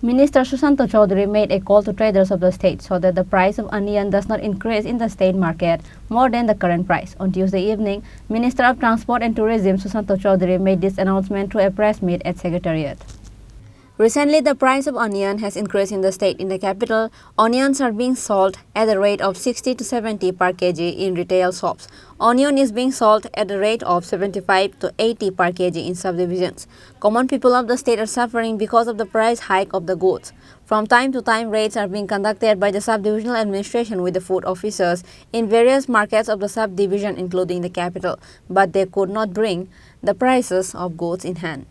Minister Sushanta Chowdhury made a call to traders of the state so that the price of onion does not increase in the state market more than the current price. On Tuesday evening, Minister of Transport and Tourism Sushanta Chowdhury made this announcement through a press meet at Secretariat. Recently, the price of onion has increased in the state. In the capital, onions are being sold at the rate of 60 to 70 per kg in retail shops. Onion is being sold at the rate of 75 to 80 per kg in subdivisions. Common people of the state are suffering because of the price hike of the goods. From time to time, raids are being conducted by the subdivisional administration with the food officers in various markets of the subdivision, including the capital, but they could not bring the prices of goods in hand.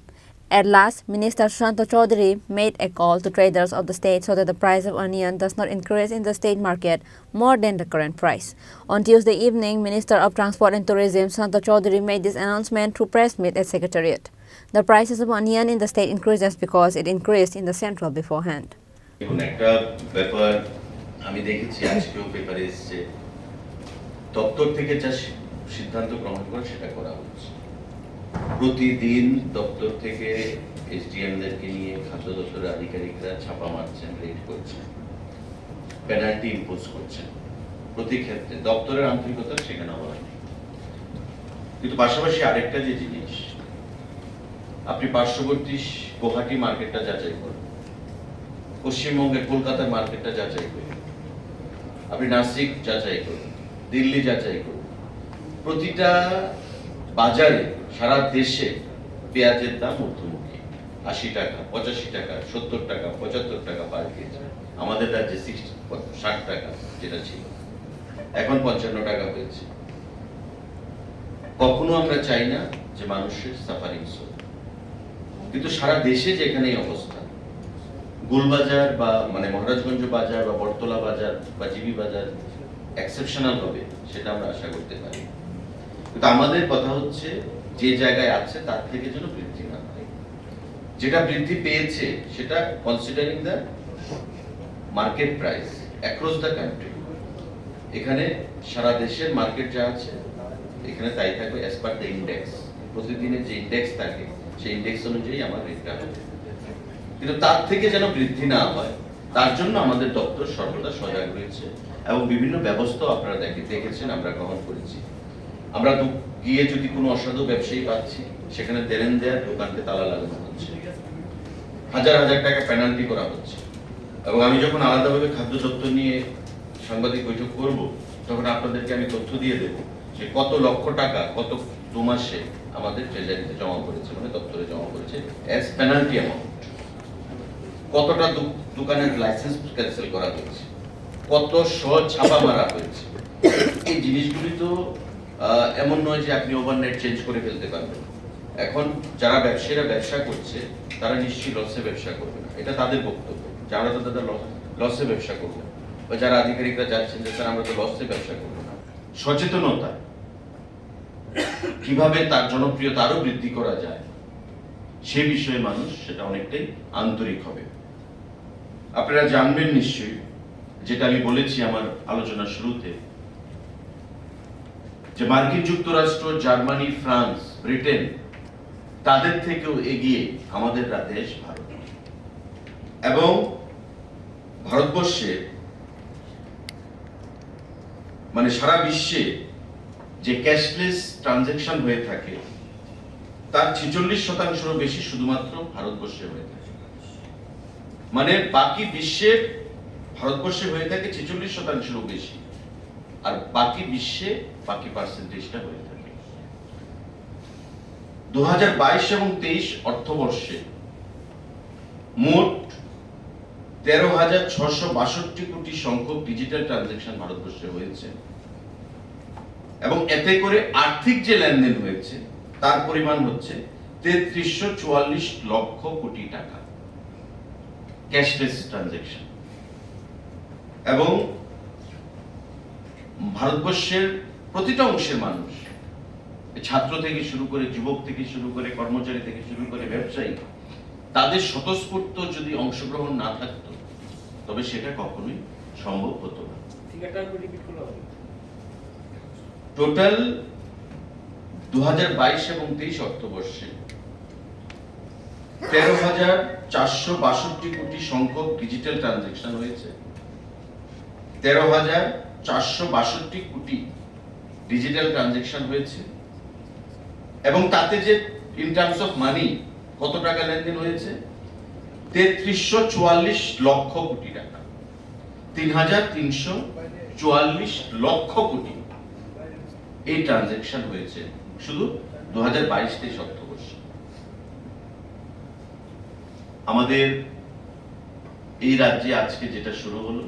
At last, Minister Sushanta Chowdhury made a call to traders of the state so that the price of onion does not increase in the state market more than the current price. On Tuesday evening, Minister of Transport and Tourism Sushanta Chowdhury made this announcement through press meet at Secretariat. The prices of onion in the state increases because it increased in the central beforehand. একটা ব্যাপার আমি দেখেছি আজকেও পেপারে এসেছে দপ্তর থেকে যা সিদ্ধান্ত গ্রহণ করে সেটা করা হচ্ছে প্রতিদিন দপ্তর থেকে এসডিএমদেরকে নিয়ে খাদ্য দপ্তরের আধিকারিকরা ছাপা মারছেন রেড করছেন পেনাল্টি ইম্পোজ করছেন প্রতি ক্ষেত্রে দপ্তরের আন্তরিকতা সেখানে বলা নেই কিন্তু পাশাপাশি আরেকটা যে জিনিস আপনি পার্শ্ববর্তী গুয়াহাটি মার্কেটটা যাচাই করুন পশ্চিমবঙ্গের কলকাতার মার্কেটটা যাচাই করুন আপনি নাসিক যাচাই করুন দিল্লি যাচাই করুন প্রতিটা বাজারে সারা দেশে পেঁয়াজের দাম ঊর্ধ্বমুখী 80 টাকা 85 টাকা 70 টাকা 75 টাকা পার কেজি আমাদের রাজ্যে 60 টাকা যেটা ছিল এখন 55 টাকা হয়েছে কখনো আমরা চাই না যে মানুষের সাফারিং হোক কিন্তু সারা দেশে যেখানে এই অবস্থা গোলবাজার বা মানে মহারাজগঞ্জ বাজার বা বটতলা বাজার বা জিবি বাজার এক্সেপশনাল হবে সেটা আমরা আশা করতে পারি কিন্তু আমাদের কথা হচ্ছে যে জায়গায় আছে তার থেকে যেন বৃদ্ধি না হয় যেটা বৃদ্ধি পেয়েছে সেটা considering the market price across the country এখানে সারা দেশের মার্কেট যা আছে এখানে তাই থাকবে অ্যাজ পার দ্য ইন্ডেক্স প্রতিদিনের যে ইন্ডেক্স থাকে সেই ইন্ডেক্স অনুযায়ী আমার রেটটা হবে কিন্তু তার থেকে যেন বৃদ্ধি না হয় তার জন্য আমাদের দপ্তর সর্বদা সজাগ রয়েছে এবং বিভিন্ন ব্যবস্থা আপনারা দেখেছেন আমরা গ্রহণ করেছি আমরা গিয়ে যদি কোনো অসাধু ব্যবসায়ী পাচ্ছি সেখানে দেরেন দেয়ার দোকানকে তালা লাগানো হচ্ছে হাজার হাজার টাকা পেনাল্টি করা হচ্ছে এবং আমি যখন আলাদাভাবে খাদ্য দপ্তর নিয়ে সাংবাদিক বৈঠক করব তখন আপনাদেরকে আমি তথ্য দিয়ে দেব যে কত লক্ষ টাকা কত 2 মাসে আমাদের ট্রেজারিতে জমা করেছে মানে দপ্তরে জমা করেছে অ্যাজ পেনাল্টি অ্যামাউন্ট কতটা দোকানের লাইসেন্স ক্যান্সেল করা হয়েছে কত ছাপা মারা হয়েছে এই জিনিসগুলি তো এমন নয় যে আপনি ওভারনাইট চেঞ্জ করে ফেলতে পারবেন এখন যারা ব্যবসায়ীরা ব্যবসা করছে তারা নিশ্চয়ই লসে ব্যবসা করবে না এটা তাদের বক্তব্য যারা তো তাদের লসে ব্যবসা করবে বা যারা আধিকারিকরা যাচ্ছেন যে স্যার আমরা তো লসে ব্যবসা করবো না সচেতনতা কিভাবে তার জনপ্রিয়তা আরো বৃদ্ধি করা যায় সে বিষয়ে মানুষ সেটা অনেকটাই আন্তরিক হবে আপনারা জানবেন নিশ্চয়ই যেটা আমি বলেছি আমার আলোচনার শুরুতে যে মার্কিন যুক্তরাষ্ট্র জার্মানি ফ্রান্স ব্রিটেন তাদের থেকেও এগিয়ে আমাদের দেশ ভারত এবং ভারতবর্ষে মানে সারা বিশ্বে যে ক্যাশলেস ট্রানজাকশন হয়ে থাকে তার 46% বেশি শুধুমাত্র ভারতবর্ষে হয়ে থাকে মানে বাকি বিশ্বের ভারতবর্ষে হয়ে থাকে 46% বেশি আর বাকি বিশ্বে বাকি পার্সেন্টেজটা হয়ে থাকে 2022 এবং 23 অর্থবর্ষে মোট 13,662 কোটি সংখ্যক ডিজিটাল ট্রানজাকশন ভারতবর্ষে হয়েছে এবং এতে করে আর্থিক যে লেনদেন হয়েছে তার পরিমাণ হচ্ছে 3344 লক্ষ কোটি টাকা ক্যাশলেস ট্রানজাকশন এবং ভারতবর্ষের প্রতিটা অংশের মানুষ ছাত্র থেকে শুরু করে যুবক থেকে শুরু করে কর্মচারী থেকে শুরু করে ব্যবসায়ী তাদের স্বতঃস্ফূর্ত যদি অংশগ্রহণ না থাকতো তবে সেটা কখনোই সম্ভব হতো না টোটাল 2022 এবং 23 অর্থবর্ষে 13,462 কোটি সংখ্যক ডিজিটাল ট্রানজ্যাকশন হয়েছে। 13,462 কোটি ডিজিটাল ট্রানজ্যাকশন হয়েছে এবং তাতে যে ইন টার্মস অফ মানি কত টাকা লেনদেন হয়েছে 3344 লক্ষ কোটি টাকা। 3,344 লক্ষ কোটি এই ট্রানজ্যাকশন হয়েছে শুধু 2022-23 অর্থবর্ষে। আমাদের এই রাজ্যে আজকে যেটা শুরু হলো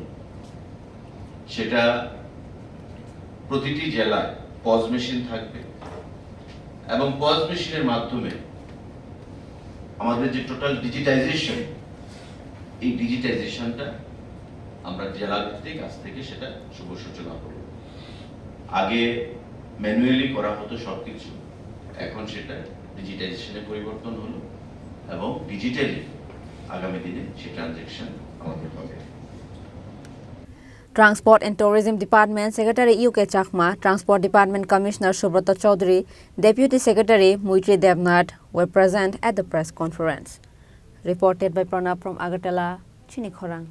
সেটা প্রতিটি জেলায় পজ মেশিন থাকবে এবং পজ মেশিনের মাধ্যমে আমাদের যে টোটাল ডিজিটাইজেশন, এই ডিজিটাইজেশনটা আমরা জেলা ভিত্তিক আজ থেকে সেটা শুভ সূচনা করব। আগে ম্যানুয়ালি করা হতো সবকিছু, এখন সেটা ডিজিটাইজেশনে পরিবর্তন হলো এবং ডিজিটালি আগামী দিনে সেই ট্রানজ্যাকশন আমাদের হবে। Transport and Tourism Department Secretary UK Chakma, Transport Department Commissioner Sushanta Chowdhury, Deputy Secretary Muitri Devnath were present at the press conference. Reported by Pranab from Agartala, Chini Khorang.